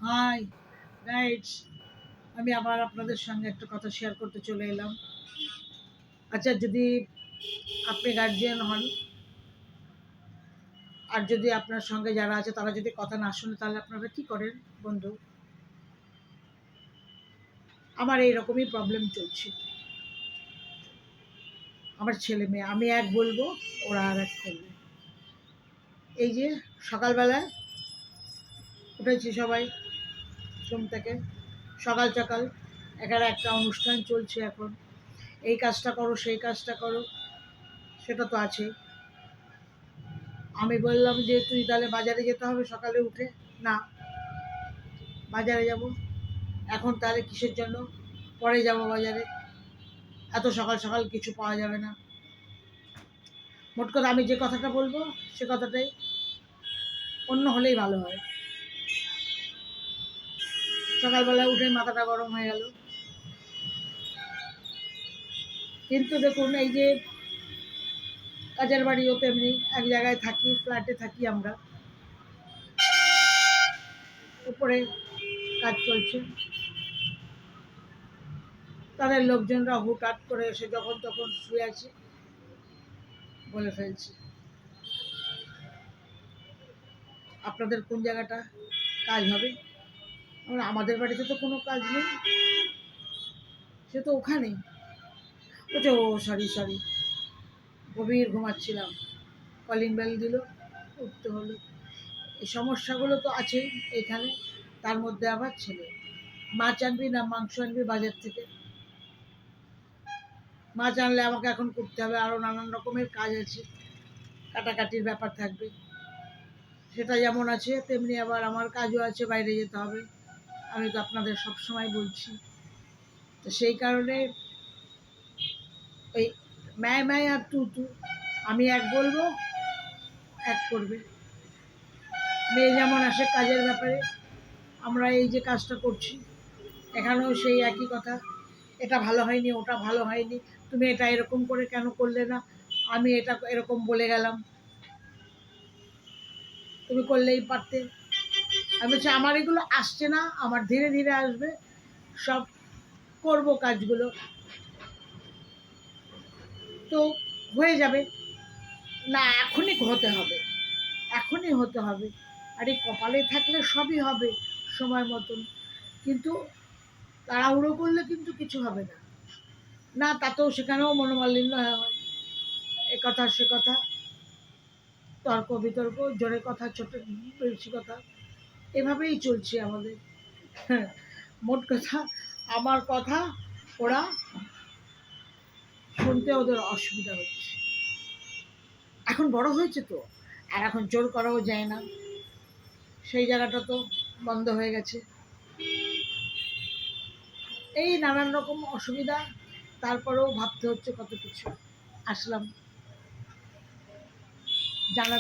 High guides, আমি আবার আপনাদের সঙ্গে একটা কথা শেয়ার করতে চলে এলাম। আচ্ছা, যদি আপনি গার্জিয়ান হন আর যদি আপনার সঙ্গে যারা আছে তারা যদি কথা না শুনে, তাহলে আপনারা কি করেন বন্ধু? আমার এইরকমই প্রবলেম চলছে। আমার ছেলে মেয়ে, আমি এক বলবো, ওরা আর এক করবে। এই যে সকালবেলায় উঠেছি সবাই ঘুম থেকে, সকাল সকাল একটা অনুষ্ঠান চলছে এখন। এই কাজটা করো, সেই কাজটা করো, সেটা তো আছেই। আমি বললাম যে তুই তাহলে বাজারে যেতে হবে সকালে উঠে। না, বাজারে যাব এখন, তাহলে কিসের জন্য? পরে যাব বাজারে, এত সকাল সকাল কিছু পাওয়া যাবে না। মোট কথা, আমি যে কথাটা বলবো সে কথাটাই অন্য হলেই ভালো হয়। সকালবেলা উঠে মাথাটা গরম হয়ে গেল। কিন্তু দেখুন, এই যে কাজের বাড়িও তেমনি, এক জায়গায় থাকি, ফ্ল্যাটে থাকি আমরা, উপরে কাজ চলছে। তাদের লোকজনরা হুটহাট করে এসে যখন তখন শুয়ে আছে বলে ফেলছে, আপনাদের কোন জায়গাটা কাজ হবে? আমাদের বাড়িতে তো কোনো কাজ নেই, সে তো ওখানেই। বলছে ও সরি সরি, গভীর ঘুমাচ্ছিলাম, কলিং বেল দিল, উঠতে হলো। এই সমস্যাগুলো তো আছেই এখানে। তার মধ্যে আবার ছেলে, মাছ আনবি না মাংস আনবি বাজার থেকে। মাছ আনলে আমাকে এখন করতে হবে, আরও নানান রকমের কাজ আছে, কাটাকাটির ব্যাপার থাকবে। সেটা যেমন আছে তেমনি আবার আমার কাজও আছে, বাইরে যেতে হবে। আমি তো আপনাদের সব সময় বলছি। তো সেই কারণে ওই ম্যায় ম্যায় আর তু তু, আমি এক বলবো, এক করবে। মেয়ে যেমন আসে কাজের ব্যাপারে, আমরা এই যে কাজটা করছি এখানেও সেই একই কথা। এটা ভালো হয়নি, ওটা ভালো হয়নি, তুমি এটা এরকম করে কেন করলে না? আমি এটা এরকম বলে গেলাম, তুমি করলেই পারতে। আমি বলছি আমার এগুলো আসছে না, আমার ধীরে ধীরে আসবে, সব করব কাজগুলো, তো হয়ে যাবে। না, এখনই হতে হবে, এখনই হতে হবে। আর এই কপালে থাকলে সবই হবে সময় মতন। কিন্তু তাড়াহুড়ো করলে কিন্তু কিছু হবে না। না, তাতেও সেখানেও মনোমালিন্য হয়, এ কথা সে কথা, তর্ক বিতর্ক, জোরে কথা ছোটো বেশি কথা, এভাবেই চলছে আমাদের। হ্যাঁ, মোট কথা, আমার কথা ওরা শুনতে ওদের অসুবিধা হচ্ছে। এখন বড় হয়েছে তো, আর এখন জোর করাও যায় না, সেই জায়গাটা তো বন্ধ হয়ে গেছে। এই নানান রকম অসুবিধা, তারপরেও ভাবতে হচ্ছে কত কিছু। আসলাম জানার